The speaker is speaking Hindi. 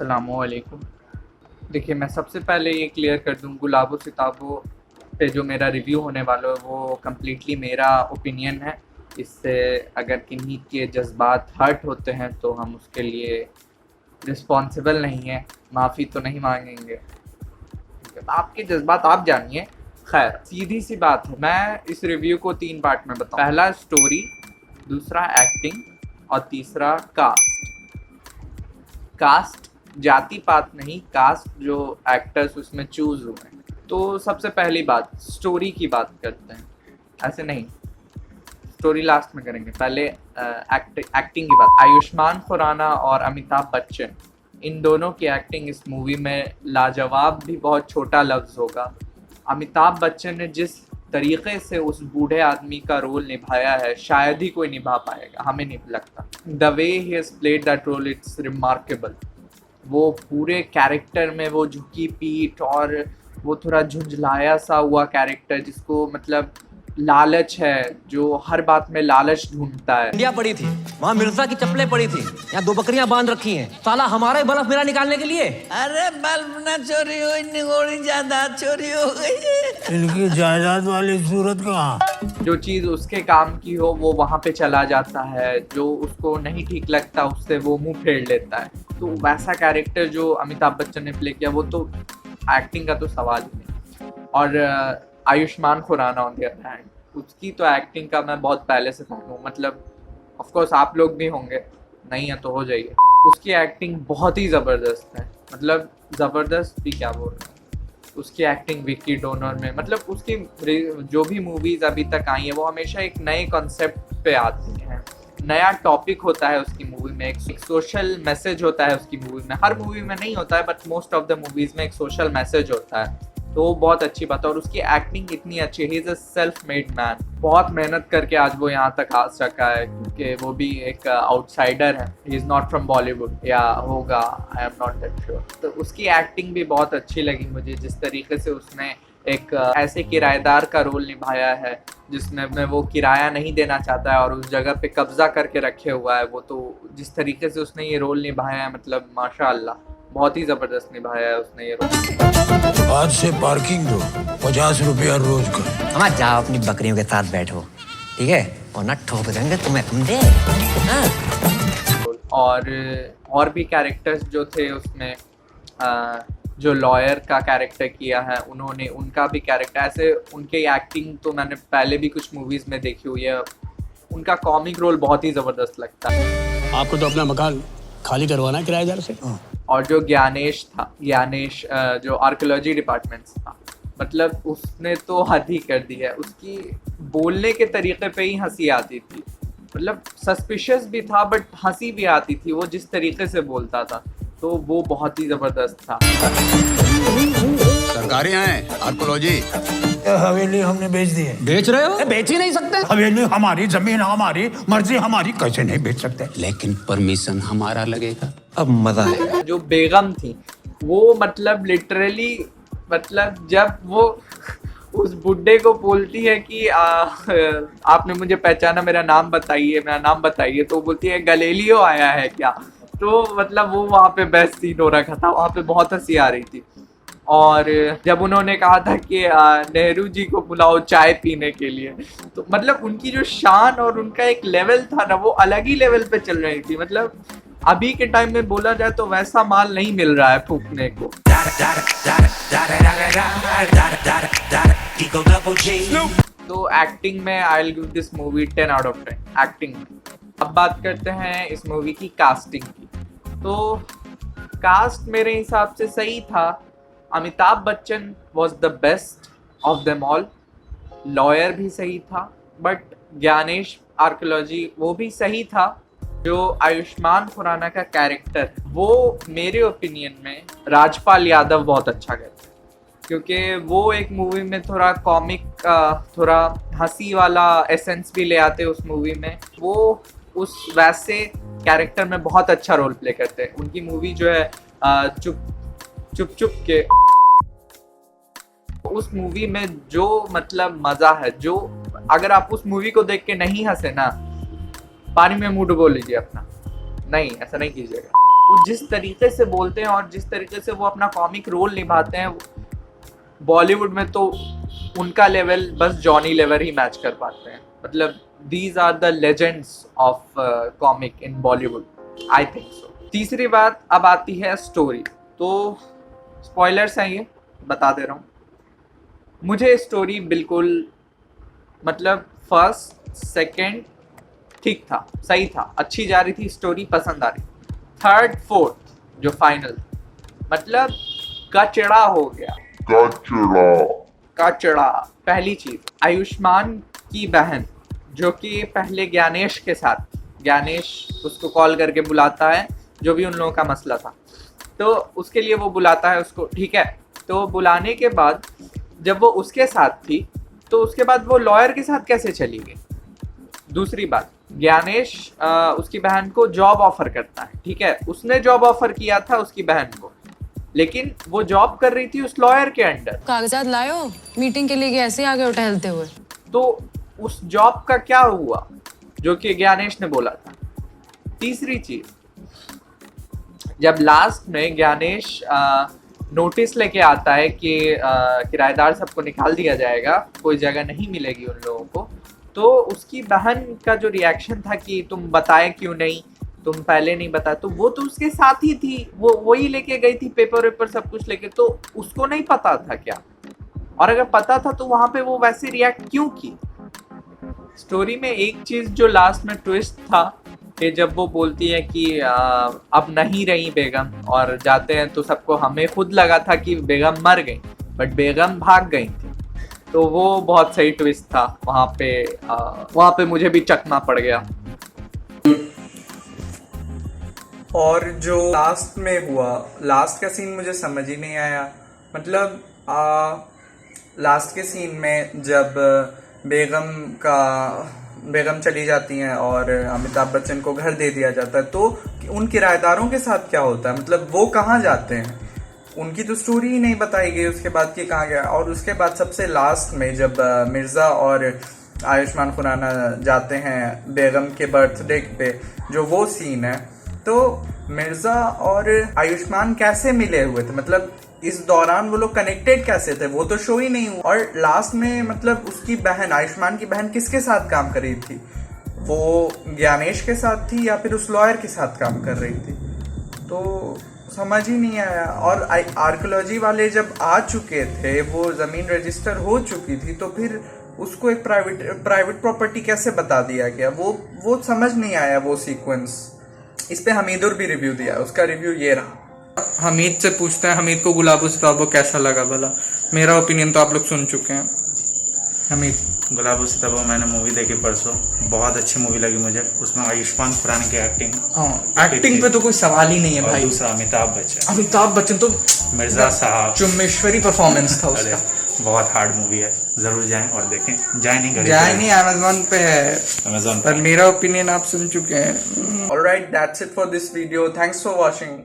अस्सलामुअलैकुम। देखिए, मैं सबसे पहले ये क्लियर कर दूँ, गुलाबो सिताबो पे जो मेरा रिव्यू होने वाला है वो कम्प्लीटली मेरा ओपिनियन है। इससे अगर किन्हीं के जज़्बात हर्ट होते हैं तो हम उसके लिए रिस्पॉन्सिबल नहीं हैं, माफ़ी तो नहीं मांगेंगे। आपके जज़्बात आप जानिए। खैर, सीधी सी बात है, मैं इस रिव्यू को 3 पार्ट में बताऊँ। पहला स्टोरी, दूसरा एक्टिंग और तीसरा कास्ट। कास्ट जाति पात नहीं, कास्ट जो एक्टर्स उसमें चूज हुए हैं। तो सबसे पहली बात, स्टोरी की बात करते हैं। ऐसे नहीं, स्टोरी लास्ट में करेंगे, पहले एक्टिंग की बात। आयुष्मान खुराना और अमिताभ बच्चन, इन दोनों की एक्टिंग इस मूवी में लाजवाब भी बहुत छोटा लफ्ज़ होगा। अमिताभ बच्चन ने जिस तरीके से उस बूढ़े आदमी का रोल निभाया है, शायद ही कोई निभा पाएगा, हमें नहीं लगता। The way he has played that role, it's remarkable. वो पूरे कैरेक्टर में वो झुकी पीठ और वो थोड़ा झुंझलाया सा हुआ कैरेक्टर, जिसको मतलब लालच है, जो हर बात में लालच ढूंढता है। इंडिया पड़ी थी, वहाँ मिर्जा की चप्पलें पड़ी थी, यहाँ 2 बकरियां बांध रखी हैं, साला हमारा ही बल्ब मेरा निकालने के लिए। अरे बल्ब ना चोरी हुई, निगोड़ी जायदाद चोरी हो गई। इनकी जायदाद वाली सूरत कहाँ? जो चीज़ उसके काम की हो वो वहाँ पे चला जाता है, जो उसको नहीं ठीक लगता उससे वो मुंह फेर लेता है। तो वैसा कैरेक्टर जो अमिताभ बच्चन ने प्ले किया, वो तो एक्टिंग का तो सवाल ही नहीं। और Ayushmann Khurrana on the other hand, उसकी तो एक्टिंग का मैं बहुत पहले से फैन हूँ। मतलब ऑफ कोर्स आप लोग भी होंगे, नहीं है तो हो जाइए। उसकी एक्टिंग बहुत ही ज़बरदस्त है, मतलब ज़बरदस्त भी क्या बोल रहा हूँ। उसकी एक्टिंग विक्की डोनर में, मतलब उसकी जो भी मूवीज़ अभी तक आई हैं वो हमेशा एक नए कॉन्सेप्ट पे आती हैं, नया टॉपिक होता है उसकी मूवी में, एक सोशल मैसेज होता है उसकी मूवी में। हर मूवी में नहीं होता है, but most of the movies में एक सोशल मैसेज होता है, तो वो बहुत अच्छी बात है। और उसकी एक्टिंग इतनी अच्छी है, he is a self made man. बहुत मेहनत करके आज वो यहाँ तक आ सका है, क्योंकि वो भी एक आउटसाइडर है। He is not from Bollywood, या होगा, I am not that sure. तो उसकी एक्टिंग भी बहुत अच्छी लगी मुझे, जिस तरीके से उसने एक ऐसे किराएदार का रोल निभाया है जिसमें वो किराया नहीं देना चाहता है और उस जगह पे कब्जा करके रखे हुआ है। वो तो जिस तरीके से उसने ये रोल निभाया है, मतलब माशाअल्लाह, बहुत ही ज़बरदस्त निभाया है उसने ये रोल। आज से पार्किंग दो, 50 रुपया रोज का। हमारा जाओ अपनी बकरियों के साथ बैठो, ठीक है, और ना ठोक देंगे तुम्हें, समझे? और भी कैरेक्टर्स जो थे उसमें, जो लॉयर का कैरेक्टर किया है उन्होंने, उनका भी कैरेक्टर ऐसे, उनके एक्टिंग तो मैंने पहले भी कुछ मूवीज़ में देखी हुई है। उनका कॉमिक रोल बहुत ही ज़बरदस्त लगता है। आपको तो अपना मकान खाली करवाना है किराएदार से। और जो ज्ञानेश था, ज्ञानेश जो आर्कियोलॉजी डिपार्टमेंट था, मतलब उसने तो हद ही कर दी है। उसकी बोलने के तरीके पे ही हंसी आती थी, मतलब सस्पिशियस भी था बट हंसी भी आती थी वो जिस तरीके से बोलता था, तो वो बहुत ही ज़बरदस्त था। सरकारी हैं आर्कोलॉजी। हवेली हमने बेच दी है। बेच रहे हो? बेच ही नहीं सकते। हवेली हमारी, जमीन हमारी, मर्जी हमारी, कैसे नहीं बेच सकते? लेकिन परमिशन हमारा लगेगा। अब मजा आएगा। जो बेगम थी वो मतलब लिटरली, मतलब जब वो उस बुड्ढे को बोलती है कि आपने मुझे पहचाना, मेरा नाम बताइए, तो बोलती है गलेलियो आया है क्या? तो मतलब वो वहाँ पे बेस्ट सीन हो रखा था, वहाँ पे बहुत हंसी आ रही थी। और जब उन्होंने कहा था कि नेहरू जी को बुलाओ चाय पीने के लिए, तो मतलब उनकी जो शान और उनका एक लेवल था ना, वो अलग ही लेवल पे चल रही थी। मतलब अभी के टाइम में बोला जाए तो वैसा माल नहीं मिल रहा है फूकने को। तो एक्टिंग में I will give this movie 10 out of 10 acting. अब बात करते हैं इस मूवी की कास्टिंग की। तो कास्ट मेरे हिसाब से सही था। Amitabh Bachchan was the best of them all. Lawyer भी सही था, बट ज्ञानेश आर्कियोलॉजी वो भी सही था। जो आयुष्मान खुराना का कैरेक्टर, वो मेरे ओपिनियन में राजपाल यादव बहुत अच्छा करता है, क्योंकि वो एक मूवी में थोड़ा कॉमिक, थोड़ा हंसी वाला एसेंस भी ले आते उस मूवी में। वो उस वैसे कैरेक्टर में बहुत अच्छा रोल प्ले करते हैं। उनकी मूवी जो है चुप चुप के, उस मूवी में जो मतलब मजा है, जो अगर आप उस मूवी को देख के नहीं हंसे ना, पानी में मुंह डुबो लीजिए अपना, नहीं ऐसा नहीं कीजिएगा। वो जिस तरीके से बोलते हैं और जिस तरीके से वो अपना कॉमिक रोल निभाते हैं, बॉलीवुड में तो उनका लेवल बस जॉनी लीवर ही मैच कर पाते हैं. मतलब these are the legends of comic in Bollywood, I think so. तीसरी बात अब आती है स्टोरी. तो स्पॉयलर्स हैं ये, बता दे रहा हूँ. मुझे स्टोरी बिल्कुल मतलब फर्स्ट सेकंड ठीक था, सही था, अच्छी जा रही थी स्टोरी, पसंद आ रही. थर्ड फोर्थ जो फाइनल मतलब कचड़ा हो गया. कचड़ा. पहली चीज, आयुष्मान की बहन जो कि पहले ज्ञानेश के साथ, ज्ञानेश उसको कॉल करके बुलाता है, जो भी उन लोगों का मसला था, तो उसके लिए वो बुलाता है उसको, ठीक है. तो बुलाने के बाद जब वो उसके साथ थी तो उसके बाद वो लॉयर के साथ कैसे चली गई. दूसरी बात, ज्ञानेश उसकी बहन को जॉब ऑफर करता है, ठीक है, उसने जॉब ऑफर किया था उसकी बहन को, लेकिन वो जॉब कर रही थी उस लॉयर के अंडर. कागजात लायो, मीटिंग के लिए ऐसे आ गए टहलते हुए. तो उस जॉब का क्या हुआ जो कि ज्ञानेश ने बोला था. तीसरी चीज, जब लास्ट में ज्ञानेश नोटिस लेके आता है कि किराएदार सबको निकाल दिया जाएगा, कोई जगह नहीं मिलेगी उन लोगों को, तो उसकी बहन का जो रिएक्शन था कि तुम बताए क्यों नहीं, तुम पहले नहीं बताया, तो वो तो उसके साथ ही थी, वो वही लेके गई थी पेपर वेपर सब कुछ लेके, तो उसको नहीं पता था क्या. और अगर पता था तो वहां पे वो वैसे रिएक्ट क्यों की. स्टोरी में एक चीज जो लास्ट में ट्विस्ट था कि जब वो बोलती है कि अब नहीं रही बेगम और जाते हैं, तो सबको, हमें खुद लगा था कि बेगम मर गई, बट बेगम भाग गई थी. तो वो बहुत सही ट्विस्ट था वहाँ पे मुझे भी चकमा पड़ गया. और जो लास्ट में हुआ, लास्ट का सीन मुझे समझ ही नहीं आया. मतलब लास्ट के सीन में जब बेगम चली जाती हैं और अमिताभ बच्चन को घर दे दिया जाता है, तो उन किराएदारों के साथ क्या होता है, मतलब वो कहाँ जाते हैं, उनकी तो स्टोरी ही नहीं बताई गई उसके बाद कि कहाँ गया. और उसके बाद सबसे लास्ट में जब मिर्ज़ा और आयुष्मान खुराना जाते हैं बेगम के बर्थडे पे, जो वो सीन है, तो मिर्ज़ा और आयुष्मान कैसे मिले हुए थे, मतलब इस दौरान वो लोग कनेक्टेड कैसे थे, वो तो शो ही नहीं हुआ. और लास्ट में मतलब उसकी बहन, आयुष्मान की बहन किसके साथ काम कर रही थी, वो ज्ञानेश के साथ थी या फिर उस लॉयर के साथ काम कर रही थी, तो समझ ही नहीं आया. और आर्कियोलॉजी वाले जब आ चुके थे, वो ज़मीन रजिस्टर हो चुकी थी, तो फिर उसको एक प्राइवेट प्रॉपर्टी कैसे बता दिया गया, वो समझ नहीं आया वो सीक्वेंस. इस पे हमीदुर भी रिव्यू दिया, उसका रिव्यू ये रहा. हमीद से पूछते हैं, हमीद को गुलाबो सिताबो कैसा लगा भला. मेरा ओपिनियन तो आप लोग सुन चुके हैं. हमीद. गुलाबो सिताबो मैंने मूवी देखी परसों, बहुत अच्छी मूवी लगी मुझे. उसमें आयुष्मान खुराना की एक्टिंग, एक्टिंग पे तो कोई सवाल ही नहीं है भाई. दूसरा अमिताभ बच्चन तो मिर्जा साहब, चुम्मेश्वरी परफॉर्मेस था उसका. बहुत हार्ड मूवी है, जरूर जाएं और देखें. जाए नहीं अमेज़न पे है, अमेज़न पर मेरा ओपिनियन आप सुन चुके हैं. Alright, that's it for this video. Thanks for watching.